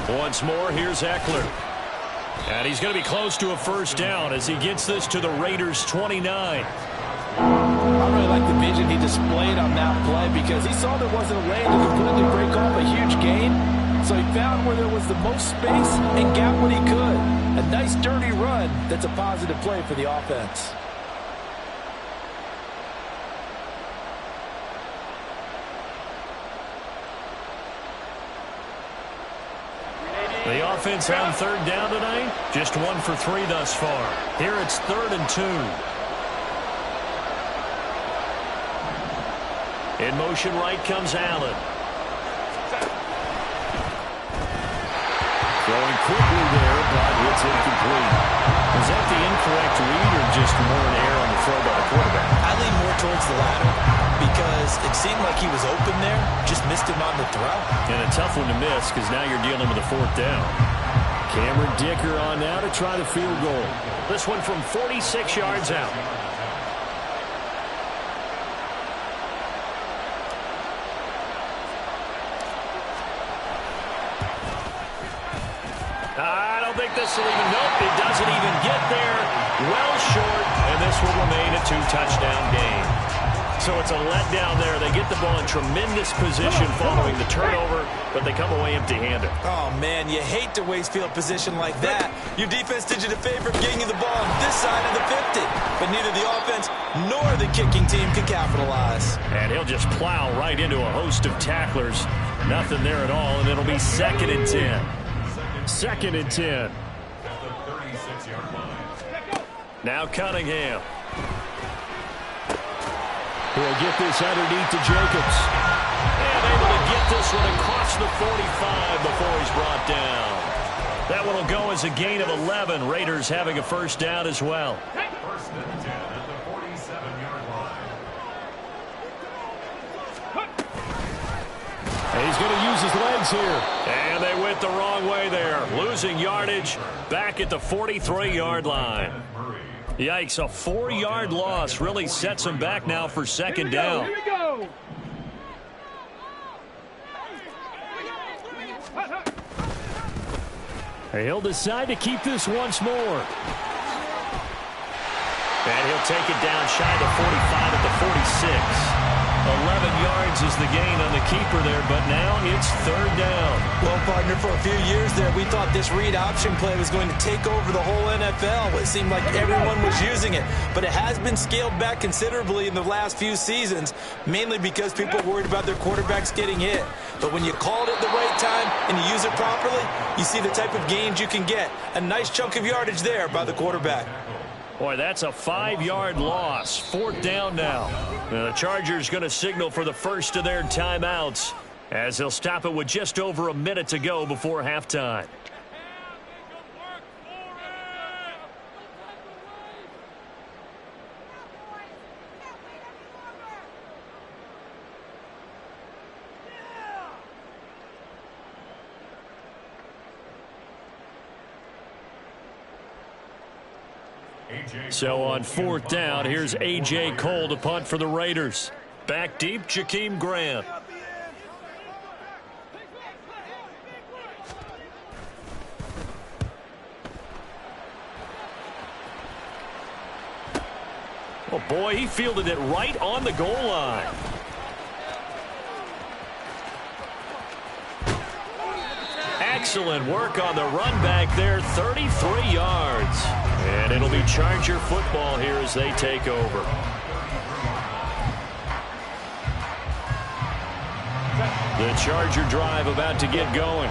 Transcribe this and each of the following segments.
Once more, here's Eckler. And he's going to be close to a first down as he gets this to the Raiders' 29. I really like the vision he displayed on that play because he saw there wasn't a lane to completely break off a huge gain. So he found where there was the most space and got what he could. A nice dirty run that's a positive play for the offense. The offense on third down tonight, just 1 for 3 thus far. Here it's 3rd and 2. In motion right comes Allen. Throwing quickly there, but it's incomplete. Was that the incorrect read or just more an error on the throw by the quarterback? I lean more towards the latter because it seemed like he was open there, just missed him on the throw. And a tough one to miss because now you're dealing with a 4th down. Cameron Dicker on now to try the field goal. This one from 46 yards out. I don't think this will even, nope, it doesn't even get there. Well short, and this will remain a 2-touchdown game. So it's a letdown there. They get the ball in tremendous position following the turnover, but they come away empty-handed. Oh, man, you hate to waste field position like that. Your defense did you the favor of getting you the ball on this side of the 50, but neither the offense nor the kicking team can capitalize. And he'll just plow right into a host of tacklers. Nothing there at all, and it'll be 2nd and 10. 2nd and 10. Now Cunningham. He'll get this underneath to Jacobs. And able to get this one across the 45 before he's brought down. That one will go as a gain of 11. Raiders having a first down as well. 1st and 10 at the 47-yard line. And he's going to use his legs here. And they went the wrong way there. Losing yardage back at the 43-yard line. Yikes, a 4-yard loss really sets him back now for 2nd down. Here we go. He'll decide to keep this once more. And he'll take it down shy of the 45 at the 46. 11 yards is the gain on the keeper there, but now it's 3rd down. Well, partner, for a few years there, we thought this read option play was going to take over the whole NFL. It seemed like everyone was using it, but it has been scaled back considerably in the last few seasons, mainly because people are worried about their quarterbacks getting hit. But when you call it at the right time and you use it properly, you see the type of gains you can get. A nice chunk of yardage there by the quarterback. Boy, that's a 5-yard loss. 4th down now. The Chargers going to signal for the first of their timeouts as they'll stop it with just over a minute to go before halftime. So on 4th down, here's A.J. Cole to punt for the Raiders. Back deep, Jakeem Grant. Oh, boy, he fielded it right on the goal line. Excellent work on the run back there, 33 yards. And it'll be Charger football here as they take over. The Charger drive about to get going.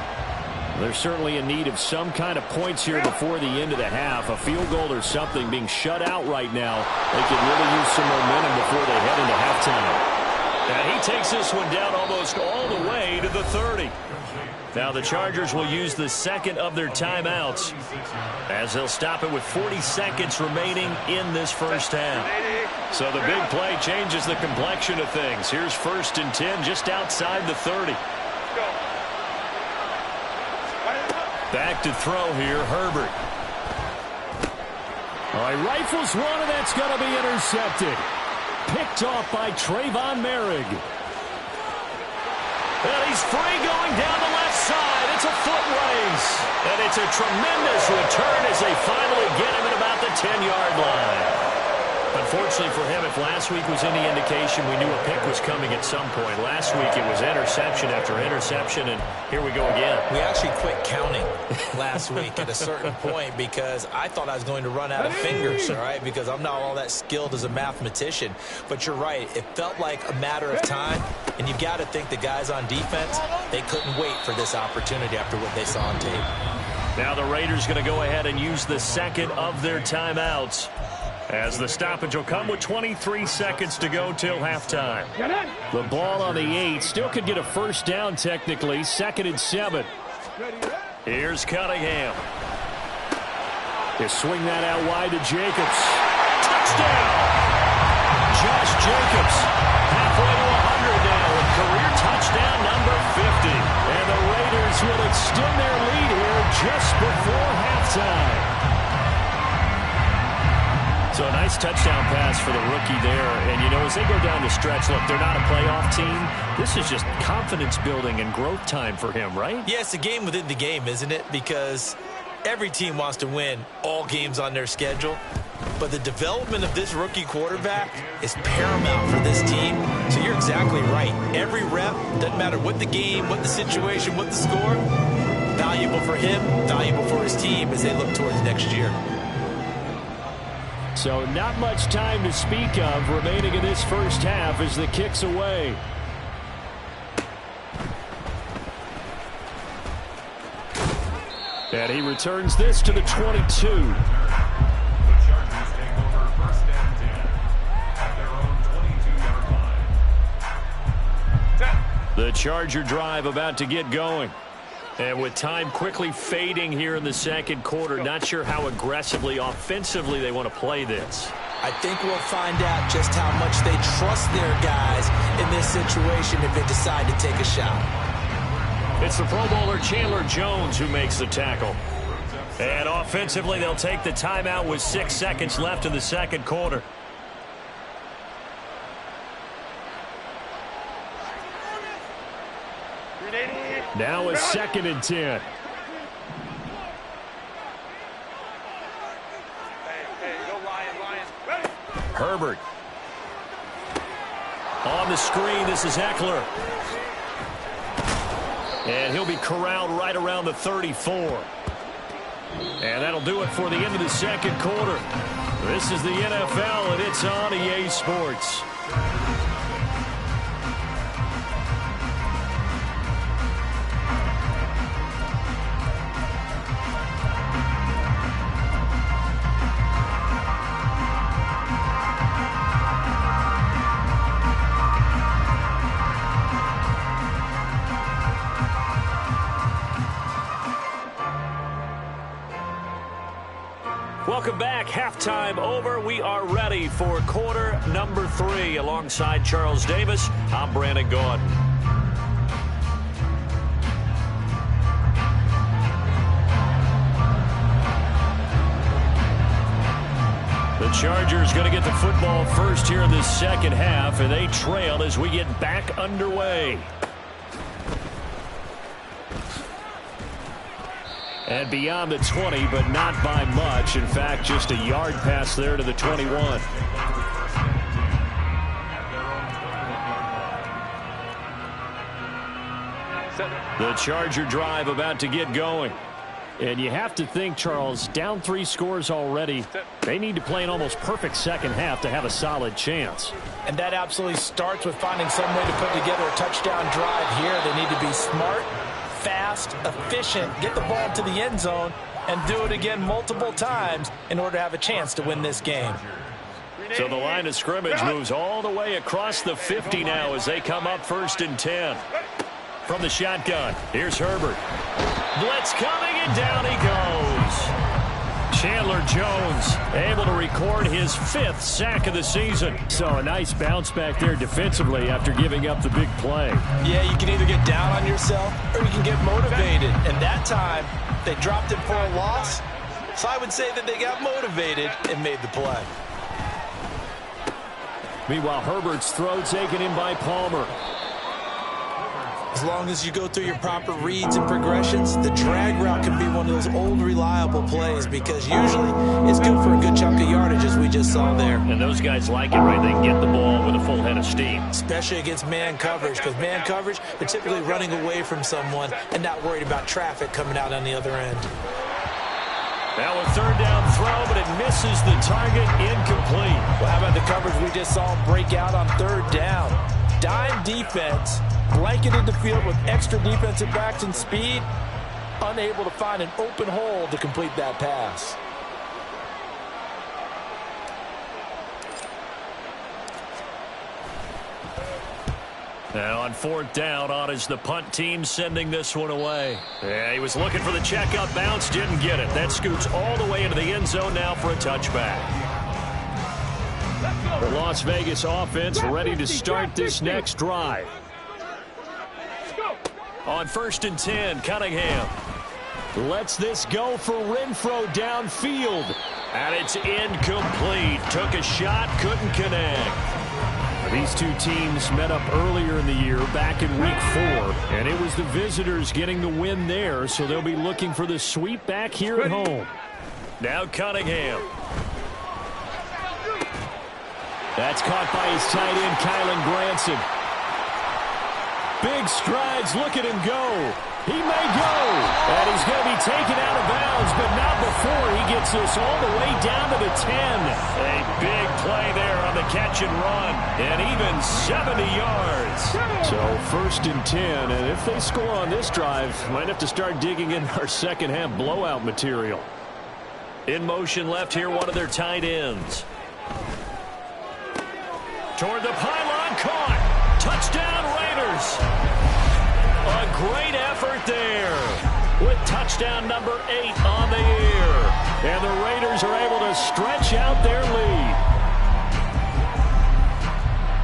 They're certainly in need of some kind of points here before the end of the half. A field goal or something being shut out right now. They could really use some momentum before they head into halftime. And he takes this one down almost all the way to the 30. Now the Chargers will use the 2nd of their timeouts as they'll stop it with 40 seconds remaining in this first half. So the big play changes the complexion of things. Here's 1st and 10 just outside the 30. Back to throw here, Herbert. All right, rifles one, and that's going to be intercepted. Picked off by Trayvon Merrick. And he's free going down the left side. It's a foot race. And it's a tremendous return as they finally get him at about the 10-yard line. Unfortunately for him, if last week was any indication, we knew a pick was coming at some point. Last week it was interception after interception, and here we go again. We actually quit counting last week at a certain point because I thought I was going to run out of fingers, all right, because I'm not all that skilled as a mathematician. But you're right. It felt like a matter of time, and you've got to think the guys on defense, they couldn't wait for this opportunity after what they saw on tape. Now the Raiders going to go ahead and use the second of their timeouts, as the stoppage will come with 23 seconds to go till halftime. The ball on the 8. Still could get a first down technically. 2nd and 7. Here's Cunningham. They swing that out wide to Jacobs. Touchdown! Josh Jacobs halfway to 100 now with career touchdown number 50. And the Raiders will extend their lead here just before halftime. So a nice touchdown pass for the rookie there. And, you know, as they go down the stretch, look, they're not a playoff team. This is just confidence building and growth time for him, right? Yeah, it's a game within the game, isn't it? Because every team wants to win all games on their schedule. But the development of this rookie quarterback is paramount for this team. So you're exactly right. Every rep, doesn't matter what the game, what the situation, what the score, valuable for him, valuable for his team as they look towards next year. So not much time to speak of remaining in this first half as the kick's away. And he returns this to the 22. The Chargers take over 1st and 10 at their own 22-yard line. The Charger drive about to get going. And with time quickly fading here in the second quarter, not sure how aggressively, offensively they want to play this. I think we'll find out just how much they trust their guys in this situation if they decide to take a shot. It's the Pro Bowler Chandler Jones who makes the tackle. And offensively, they'll take the timeout with 6 seconds left in the second quarter. Now a 2nd and 10. Herbert. On the screen, this is Eckler. And he'll be corralled right around the 34. And that'll do it for the end of the second quarter. This is the NFL, and it's on EA Sports. Welcome back. Halftime over. We are ready for quarter number 3. Alongside Charles Davis, I'm Brandon Gaudin. The Chargers going to get the football first here in the second half, and they trail as we get back underway. And beyond the 20, but not by much. In fact, just a yard pass there to the 21. The Charger drive about to get going. And you have to think, Charles, down 3 scores already. They need to play an almost perfect second half to have a solid chance. And that absolutely starts with finding some way to put together a touchdown drive here. They need to be smart, fast, efficient, get the ball to the end zone, and do it again multiple times in order to have a chance to win this game. So the line of scrimmage moves all the way across the 50 now as they come up 1st and 10. From the shotgun, here's Herbert. Blitz coming, and down he goes. Chandler Jones able to record his 5th sack of the season. So a nice bounce back there defensively after giving up the big play. Yeah, you can either get down on yourself or you can get motivated. And that time, they dropped it for a loss. So I would say that they got motivated and made the play. Meanwhile, Herbert's throw taken in by Palmer. As long as you go through your proper reads and progressions, the drag route can be one of those old reliable plays because usually it's good for a good chunk of yardage as we just saw there. And those guys like it, right? They can get the ball with a full head of steam. Especially against man coverage, because man coverage, they're typically running away from someone and not worried about traffic coming out on the other end. Now a third down throw, but it misses the target, incomplete. Well, how about the coverage we just saw break out on third down? Dime defense, blanketed the field with extra defensive backs and speed, unable to find an open hole to complete that pass. Now on fourth down, on is the punt team sending this one away. Yeah, he was looking for the checkup bounce, didn't get it. That scoots all the way into the end zone now for a touchback. The Las Vegas offense ready to start this next drive. On 1st and 10, Cunningham lets this go for Renfro downfield. And it's incomplete. Took a shot, couldn't connect. These two teams met up earlier in the year, back in week 4, and it was the visitors getting the win there, so they'll be looking for the sweep back here at home. Now Cunningham. That's caught by his tight end, Kylan Granson. Big strides, look at him go. He may go, and he's going to be taken out of bounds, but not before he gets this all the way down to the 10. A big play there on the catch and run, and even 70 yards. So 1st and 10, and if they score on this drive, might have to start digging in our second half blowout material. In motion left here, one of their tight ends. Toward the pylon, caught. Touchdown Raiders. A great effort there with touchdown number 8 on the year. And the Raiders are able to stretch out their lead.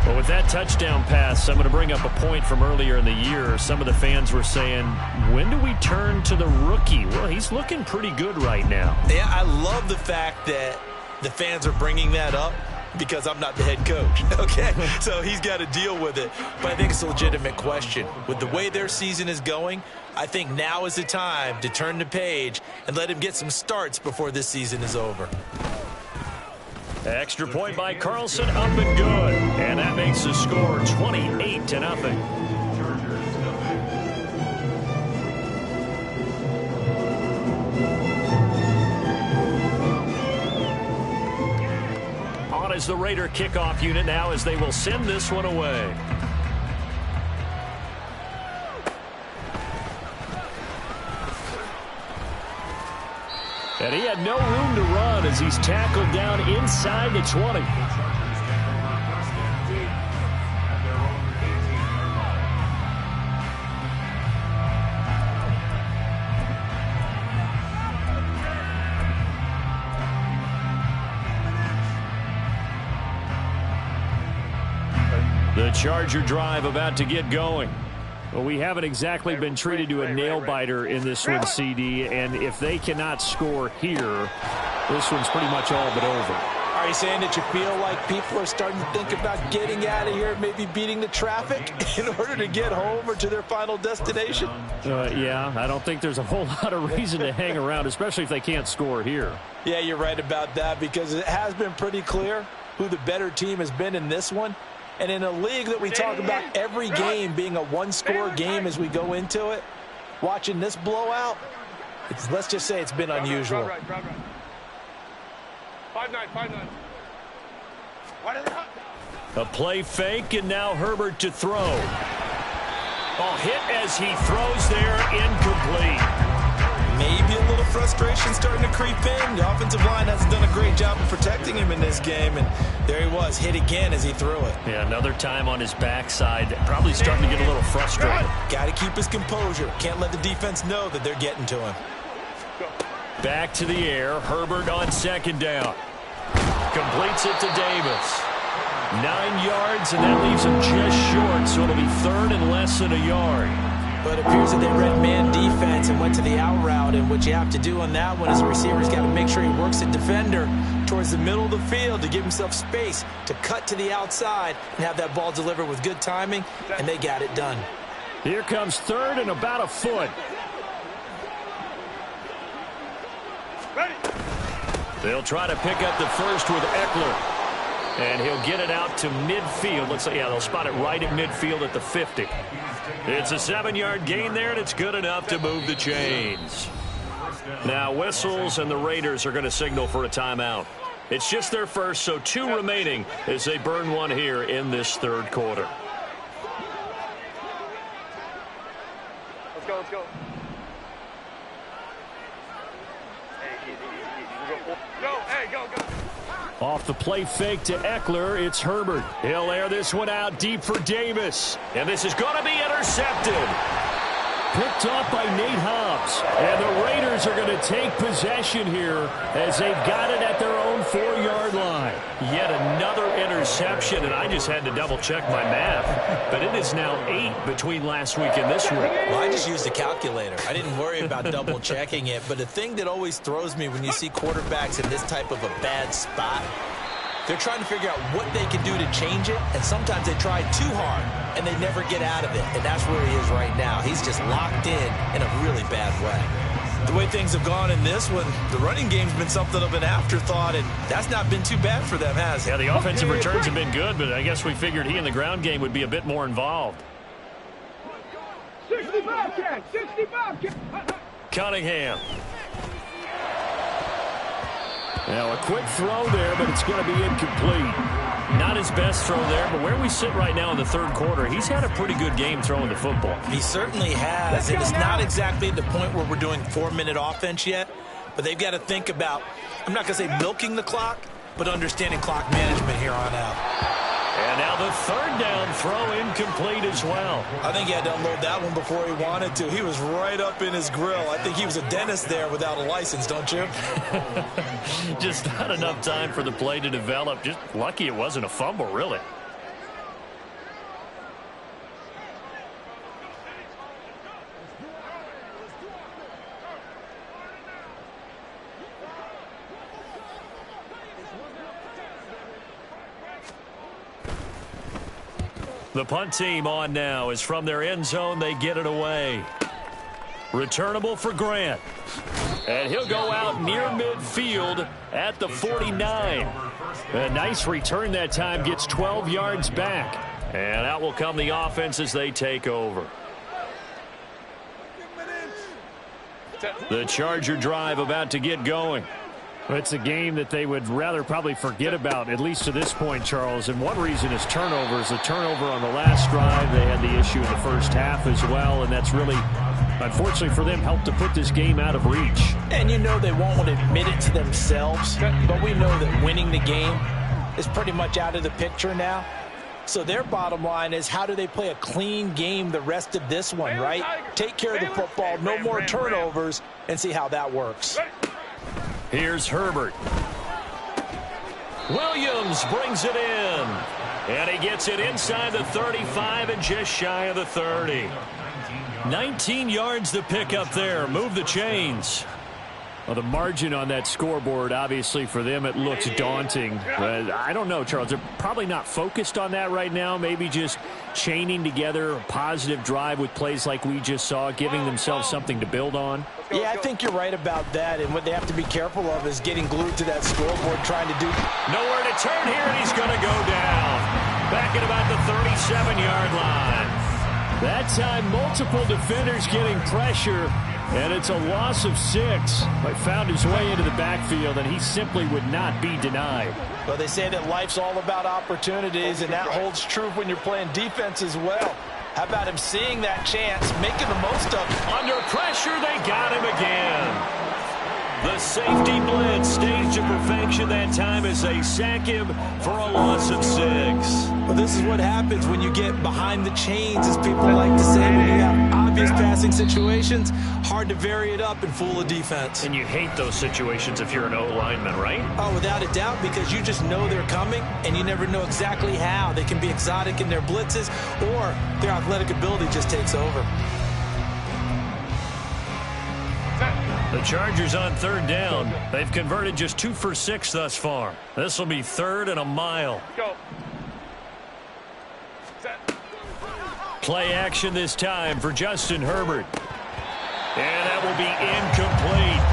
Well, with that touchdown pass, I'm going to bring up a point from earlier in the year. Some of the fans were saying, when do we turn to the rookie? Well, he's looking pretty good right now. Yeah, I love the fact that the fans are bringing that up, because I'm not the head coach, okay? So he's got to deal with it. But I think it's a legitimate question. With the way their season is going, I think now is the time to turn the page and let him get some starts before this season is over. Extra point by Carlson, up and good. And that makes the score 28-0. Is the Raider kickoff unit now as they will send this one away. And he had no room to run as he's tackled down inside the 20. The Charger drive about to get going. Well, we haven't exactly been treated to a nail-biter in this one, CD, and if they cannot score here, this one's pretty much all but over. Are you saying that you feel like people are starting to think about getting out of here, maybe beating the traffic in order to get home or to their final destination? Yeah, I don't think there's a whole lot of reason to hang around, especially if they can't score here. Yeah, you're right about that, because it has been pretty clear who the better team has been in this one. And in a league that we talk about every game being a one-score game as we go into it, watching this blowout, let's just say it's been unusual. Right. 5-9. A play fake, and now Herbert to throw. Oh, hit as he throws there, incomplete. Maybe a little frustration starting to creep in. The offensive line hasn't done a great job of protecting him in this game, and there he was, hit again as he threw it. Yeah, another time on his backside, probably starting to get a little frustrated. Got to keep his composure. Can't let the defense know that they're getting to him. Back to the air, Herbert on 2nd down. Completes it to Davis. 9 yards, and that leaves him just short, so it'll be 3rd and less than a yard. But it appears that they read man defense and went to the out route, and what you have to do on that one is the receiver's got to make sure he works the defender towards the middle of the field to give himself space to cut to the outside and have that ball delivered with good timing, and they got it done. Here comes third and about a foot. Ready. They'll try to pick up the first with Eckler. And he'll get it out to midfield. Looks like, yeah, they'll spot it right at midfield at the 50. It's a 7-yard gain there, and it's good enough to move the chains. Now whistles, and the Raiders are going to signal for a timeout. It's just their first, so 2 remaining as they burn one here in this third quarter. Let's go, let's go. Go. Off the play fake to Eckler, it's Herbert. He'll air this one out deep for Davis. And this is going to be intercepted. Picked off by Nate Hobbs. And the Raiders are going to take possession here as they've got it at their own 4-yard line. Yet another interception, and I just had to double-check my math. But it is now 8 between last week and this week. Well, I just used a calculator. I didn't worry about double-checking it. But the thing that always throws me when you see quarterbacks in this type of a bad spot, they're trying to figure out what they can do to change it, and sometimes they try too hard, and they never get out of it, and that's where he is right now. He's just locked in a really bad way. The way things have gone in this one, the running game's been something of an afterthought, and that's not been too bad for them, has it? Yeah, the offensive returns have been good, but I guess we figured he in the ground game would be a bit more involved. 65 catch, 65 catch. Cunningham. Now a quick throw there, but it's going to be incomplete. Not his best throw there, but where we sit right now in the third quarter, he's had a pretty good game throwing the football. He certainly has, and it's not exactly at the point where we're doing 4-minute offense yet, but they've got to think about, I'm not going to say milking the clock, but understanding clock management here on out. And now the third down throw incomplete as well. I think he had to unload that one before he wanted to. He was right up in his grill. I think he was a dentist there without a license, don't you? Just not enough time for the play to develop. Just lucky it wasn't a fumble, really. The punt team on now is from their end zone. They get it away. Returnable for Grant. And he'll go out near midfield at the 49. A nice return that time. Gets 12 yards back. And out will come the offense as they take over. The Charger drive about to get going. It's a game that they would rather probably forget about, at least to this point, Charles. And one reason is turnovers. The turnover on the last drive, they had the issue in the first half as well. And that's really, unfortunately for them, helped to put this game out of reach. And you know they won't want to admit it to themselves, but we know that winning the game is pretty much out of the picture now. So their bottom line is, how do they play a clean game the rest of this one, right? Take care of the football, no more turnovers, and see how that works. Here's Herbert. Williams brings it in. And he gets it inside the 35 and just shy of the 30. 19 yards to pick up there. Move the chains. Well, the margin on that scoreboard, obviously, for them, it looks daunting. I don't know, Charles. They're probably not focused on that right now. Maybe just chaining together a positive drive with plays like we just saw, giving themselves something to build on. Yeah, I think you're right about that. And what they have to be careful of is getting glued to that scoreboard, trying to do. Nowhere to turn here, and he's going to go down. Back at about the 37-yard line. That time, multiple defenders getting pressure. And it's a loss of 6. But found his way into the backfield, and he simply would not be denied. Well, they say that life's all about opportunities, and that holds true when you're playing defense as well. How about him seeing that chance, making the most of it? Under pressure, they got him again. The safety blitz staged to perfection that time as they sack him for a loss of 6. Well, this is what happens when you get behind the chains, as people like to say. When you have obvious passing situations, hard to vary it up and fool a defense. And you hate those situations if you're an O-lineman, right? Oh, without a doubt, because you just know they're coming, and you never know exactly how. They can be exotic in their blitzes, or their athletic ability just takes over. The Chargers on third down. They've converted just 2 for 6 thus far. This will be 3rd and a mile. Go. Set. Play action this time for Justin Herbert. And that will be incomplete.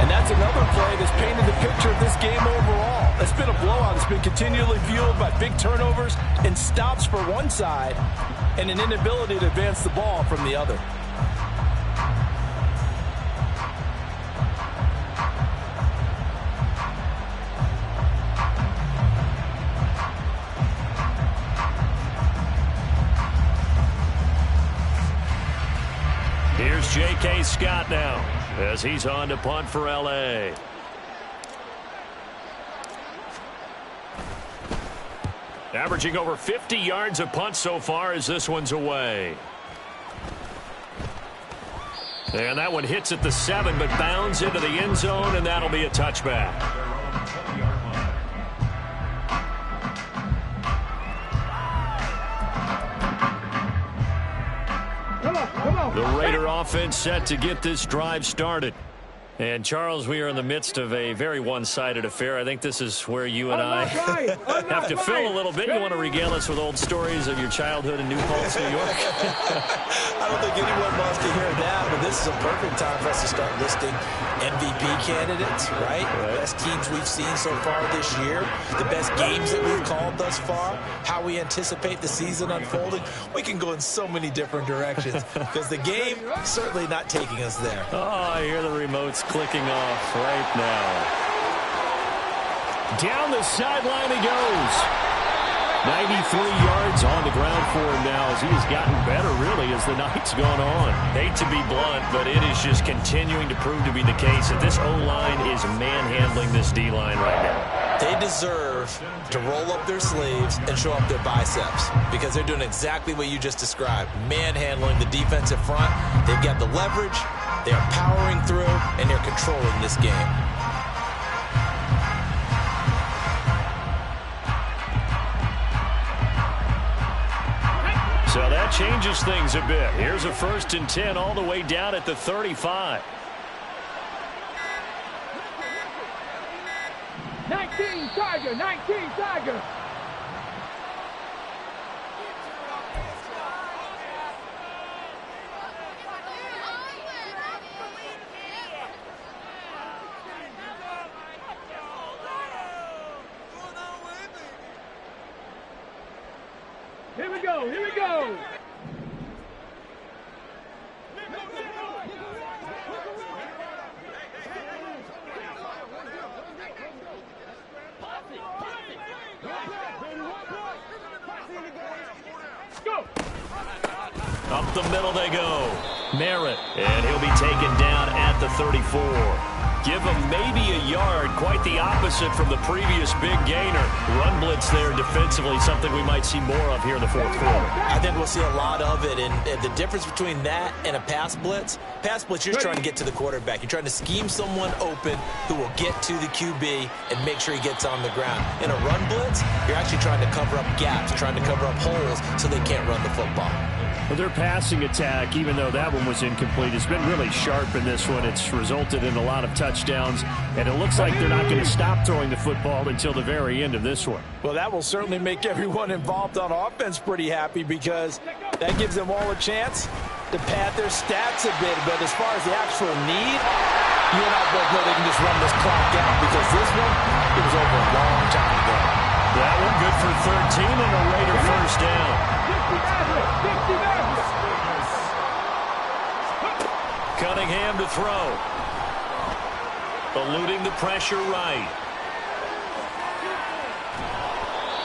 And that's another play that's painted the picture of this game overall. It's been a blowout. It's been continually fueled by big turnovers and stops for one side and an inability to advance the ball from the other. Here's J.K. Scott now as he's on to punt for L.A. Averaging over 50 yards a punt so far as this one's away. And that one hits at the 7 but bounds into the end zone, and that'll be a touchback. The Raider offense set to get this drive started. And, Charles, we are in the midst of a very one-sided affair. I think this is where you and I have to fill a little bit. You want to regale us with old stories of your childhood in New Paltz, New York? I don't think anyone wants to hear that, but this is a perfect time for us to start listing MVP candidates, right? The best teams we've seen so far this year, the best games that we've called thus far, how we anticipate the season unfolding. We can go in so many different directions because the game is certainly not taking us there. Oh, I hear the remotes clicking off right now. Down the sideline he goes. 93 yards on the ground for him now as he has gotten better, really, as the night's gone on. Hate to be blunt, but it is just continuing to prove to be the case that this O-line is manhandling this D-line right now. They deserve to roll up their sleeves and show up their biceps because they're doing exactly what you just described, manhandling the defensive front. They've got the leverage. They're powering through, and they're controlling this game. So that changes things a bit. Here's a 1st and 10 all the way down at the 35. 19 Tiger, 19 Tiger. Here we go, here we go. Go. Up the middle they go. Merritt, and he'll be taken down at the 34. Give him maybe a yard, quite the opposite from the previous big gainer. Run blitz there defensively, something we might see more of here in the 4th quarter. I think we'll see a lot of it, and the difference between that and a pass blitz, you're just trying to get to the quarterback. You're trying to scheme someone open who will get to the QB and make sure he gets on the ground. In a run blitz, you're actually trying to cover up gaps, trying to cover up holes so they can't run the football. Well, their passing attack, even though that one was incomplete, has been really sharp in this one. It's resulted in a lot of touchdowns, and it looks like they're not going to stop throwing the football until the very end of this one. Well, that will certainly make everyone involved on offense pretty happy because that gives them all a chance to pad their stats a bit. But as far as the actual need, you and I both know they can just run this clock out because this one, it was over a long time ago. That one good for 13 and a Raider 1st down. Cunningham to throw. Eluding the pressure right.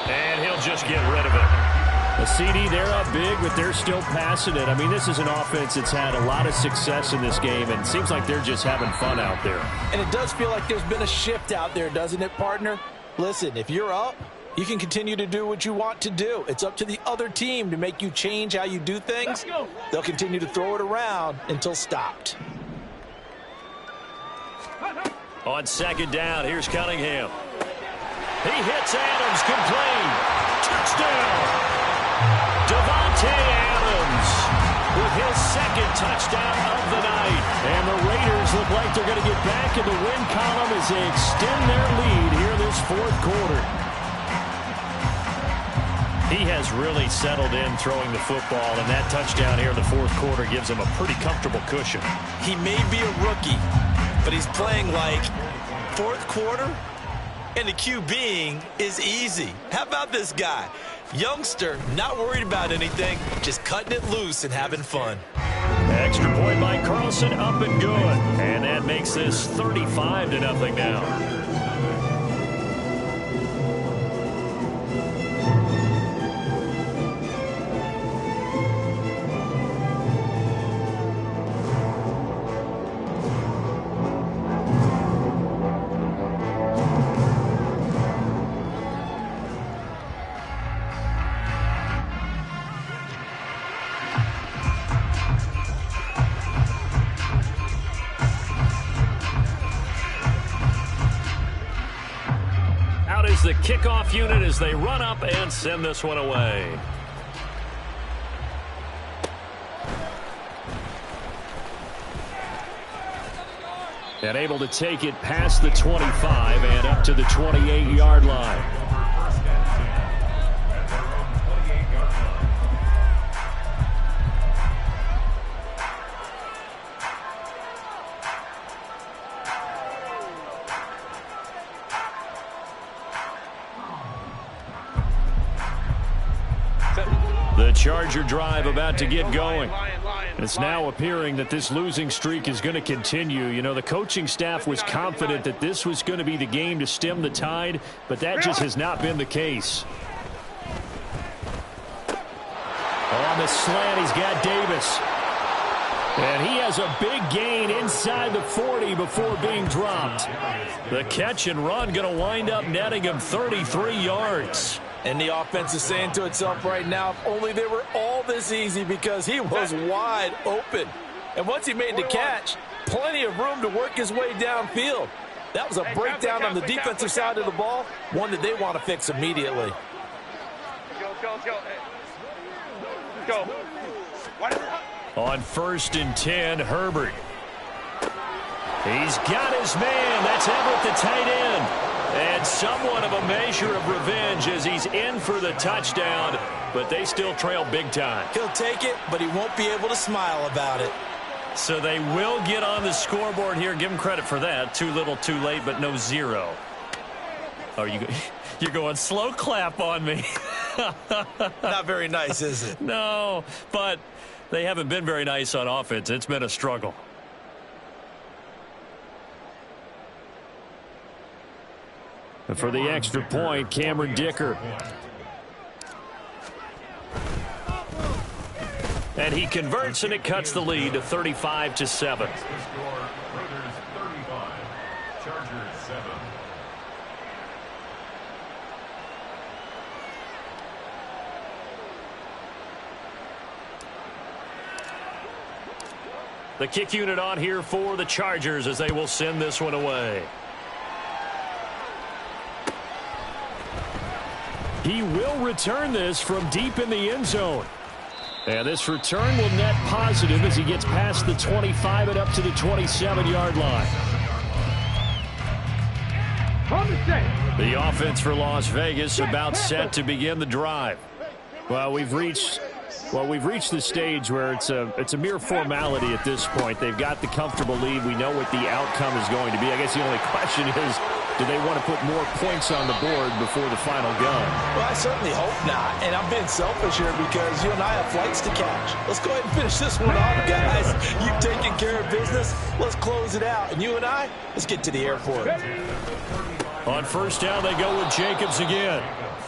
And he'll just get rid of it. A CD, they're up big, but they're still passing it. I mean, this is an offense that's had a lot of success in this game, and it seems like they're just having fun out there. And it does feel like there's been a shift out there, doesn't it, partner? Listen, if you're up, you can continue to do what you want to do. It's up to the other team to make you change how you do things. They'll continue to throw it around until stopped. On 2nd down, here's Cunningham. He hits Adams, complete. Touchdown. Devontae Adams with his 2nd touchdown of the night. And the Raiders look like they're going to get back in the win column as they extend their lead here this 4th quarter. He has really settled in throwing the football, and that touchdown here in the fourth quarter gives him a pretty comfortable cushion. He may be a rookie, but he's playing like fourth quarter, and the QBing is easy. How about this guy? Youngster, not worried about anything, just cutting it loose and having fun. Extra point by Carlson, up and good. And that makes this 35-0 now. The kickoff unit as they run up and send this one away. And able to take it past the 25 and up to the 28-yard line. The Charger drive about to get going. It's now appearing that this losing streak is going to continue. You know, the coaching staff was confident that this was going to be the game to stem the tide, but that just has not been the case. On the slant, he's got Davis. And he has a big gain inside the 40 before being dropped. The catch and run going to wind up netting him 33 yards. And the offense is saying to itself right now, if only they were all this easy, because he was wide open. And once he made the catch, plenty of room to work his way downfield. That was a breakdown on the defensive side of the ball, one that they want to fix immediately. Go. On 1st and 10, Herbert. He's got his man. That's Everett, the tight end. And somewhat of a measure of revenge as he's in for the touchdown, but they still trail big time. He'll take it, but he won't be able to smile about it. So they will get on the scoreboard here. Give him credit for that. Too little, too late, but no zero. Oh, you're going slow clap on me. Not very nice, is it? No, but they haven't been very nice on offense. It's been a struggle. For the extra point, Cameron Dicker. And he converts, and it cuts the lead to 35-7. The kick unit on here for the Chargers as they will send this one away. He will return this from deep in the end zone. And this return will net positive as he gets past the 25 and up to the 27-yard line. The offense for Las Vegas about set to begin the drive. Well, we've reached the stage where it's a mere formality at this point. They've got the comfortable lead. We know what the outcome is going to be. I guess the only question is, do they want to put more points on the board before the final gun? Well, I certainly hope not. And I'm being selfish here because you and I have flights to catch. Let's go ahead and finish this one off, guys. You've taken care of business. Let's close it out. And you and I, let's get to the airport. On 1st down, they go with Jacobs again.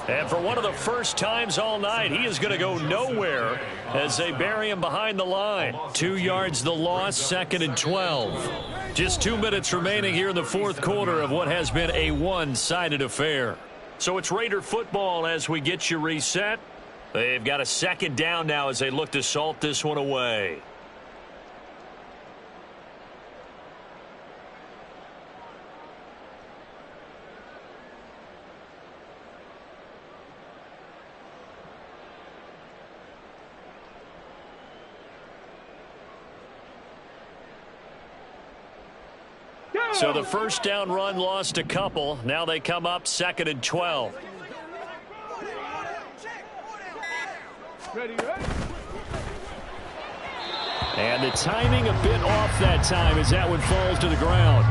And for one of the first times all night, he is going to go nowhere as they bury him behind the line. 2 yards the loss, 2nd and 12. Just 2 minutes remaining here in the fourth quarter of what has been a one-sided affair. So it's Raider football as we get you reset. They've got a 2nd down now as they look to salt this one away. So the 1st down run lost a couple. Now they come up 2nd and 12. Ready, ready. And the timing a bit off that time as that one falls to the ground.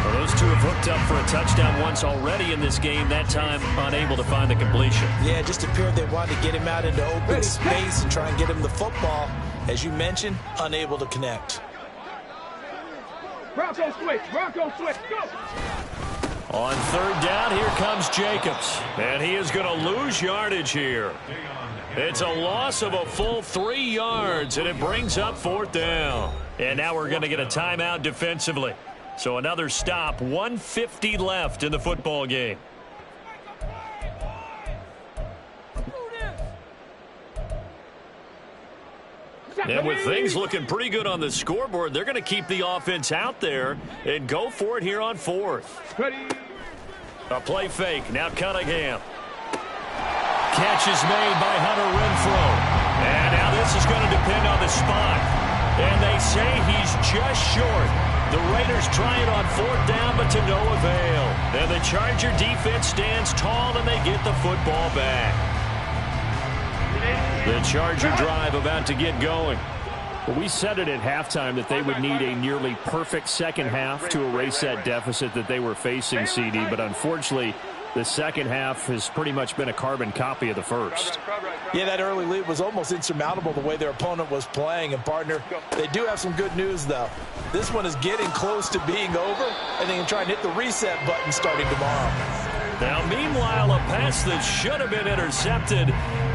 Well, those two have hooked up for a touchdown once already in this game, that time unable to find the completion. Yeah, it just appeared they wanted to get him out into open space and try and get him the football. As you mentioned, unable to connect. Bronco switch, Bronco switch, go! On third down, here comes Jacobs. And he is going to lose yardage here. It's a loss of a full 3 yards, and it brings up fourth down. And now we're going to get a timeout defensively. So another stop, 1:50 left in the football game. And with things looking pretty good on the scoreboard, they're going to keep the offense out there and go for it here on fourth. Ready. A play fake. Now Cunningham. Catch is made by Hunter Renfrow. And now this is going to depend on the spot. And they say he's just short. The Raiders try it on fourth down, but to no avail. And the Charger defense stands tall, and they get the football back. The Charger drive about to get going. Well, we said it at halftime that they would need a nearly perfect second half to erase that deficit that they were facing, CD. But unfortunately, the second half has pretty much been a carbon copy of the first. Yeah, that early lead was almost insurmountable the way their opponent was playing. And, partner, they do have some good news, though. This one is getting close to being over, and they can try and hit the reset button starting tomorrow. Now, meanwhile, a pass that should have been intercepted,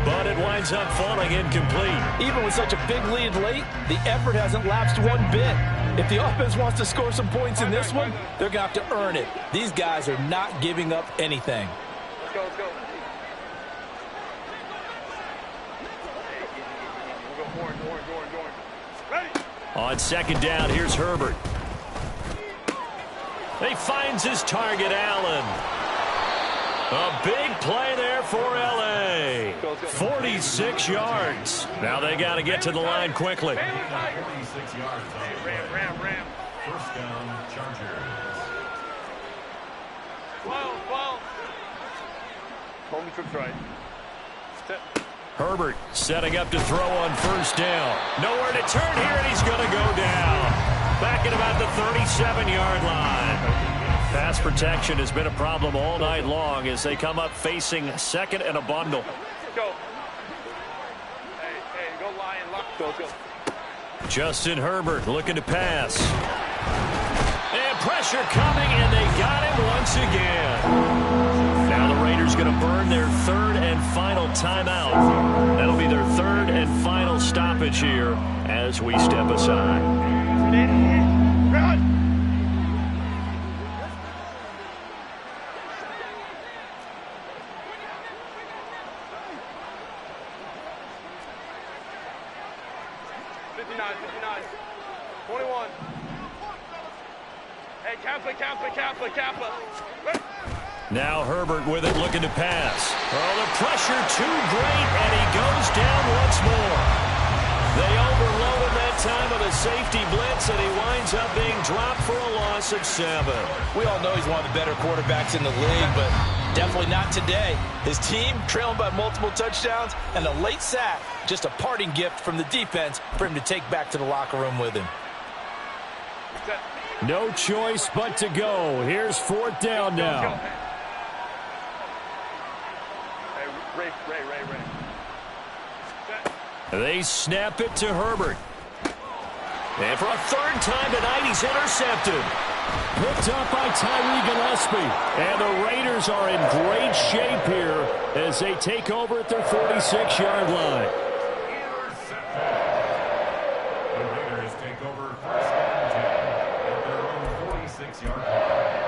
but it winds up falling incomplete. Even with such a big lead late, the effort hasn't lapsed one bit. If the offense wants to score some points in this one, they're going to have to earn it. These guys are not giving up anything. Let's go, let's go. We'll go Warren. Ready? On second down, here's Herbert. He finds his target, Allen. A big play there for L.A. 46 yards. Now they got to get to the line quickly. 46 yards. Ram. First down, Chargers. 12. Hold me trips right. Herbert setting up to throw on first down. Nowhere to turn here, and he's going to go down. Back at about the 37-yard line. Pass protection has been a problem all night long as they come up facing second and a bundle. Go. Hey, go Lion. Go. Justin Herbert looking to pass. And pressure coming, and they got him once again. Now the Raiders going to burn their third and final timeout. That'll be their third and final stoppage here as we step aside. Run. Now Herbert with it, looking to pass. Oh, the pressure too great, and he goes down once more. They overload him that time with a safety blitz, and he winds up being dropped for a loss of 7. We all know he's one of the better quarterbacks in the league, but definitely not today. His team trailing by multiple touchdowns, and a late sack, just a parting gift from the defense for him to take back to the locker room with him. No choice but to go. Here's fourth down now. Ray. They snap it to Herbert. And for a third time tonight, he's intercepted. Picked up by Tyree Gillespie. And the Raiders are in great shape here as they take over at their 46-yard line. The Raiders take over first down 10 at their own 46-yard line.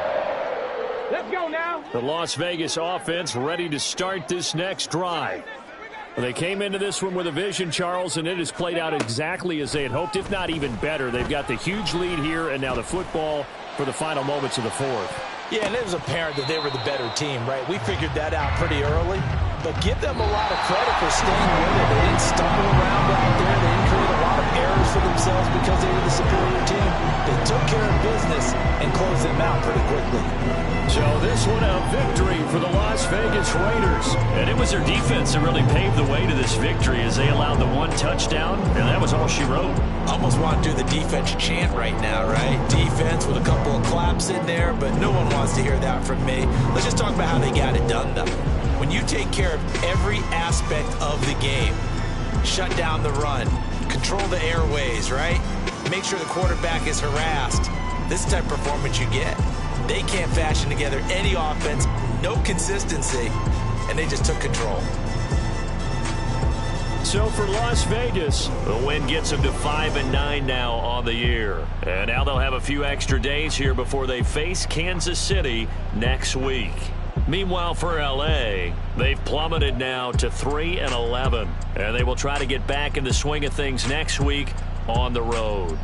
Let's go now. The Las Vegas offense ready to start this next drive. They came into this one with a vision, Charles, and it has played out exactly as they had hoped, if not even better. They've got the huge lead here, and now the football for the final moments of the fourth. Yeah, and it was apparent that they were the better team, right? We figured that out pretty early, but give them a lot of credit for staying with it. They didn't stumble around out there. They didn't create a lot of errors for themselves because they were the superior team. They took care of business and closed them out pretty quickly. So this one a victory for the Las Vegas Raiders. And it was their defense that really paved the way to this victory as they allowed the one touchdown, and that was all she wrote. Almost want to do the defense chant right now, right? Defense with a couple of claps in there, but no one wants to hear that from me. Let's just talk about how they got it done, though. When you take care of every aspect of the game, shut down the run, control the airways, right? Make sure the quarterback is harassed. This type of performance you get. They can't fashion together any offense, no consistency, and they just took control. So for Las Vegas, the win gets them to 5-9 now on the year. And now they'll have a few extra days here before they face Kansas City next week. Meanwhile, for L.A., they've plummeted now to 3-11. And they will try to get back in the swing of things next week on the road.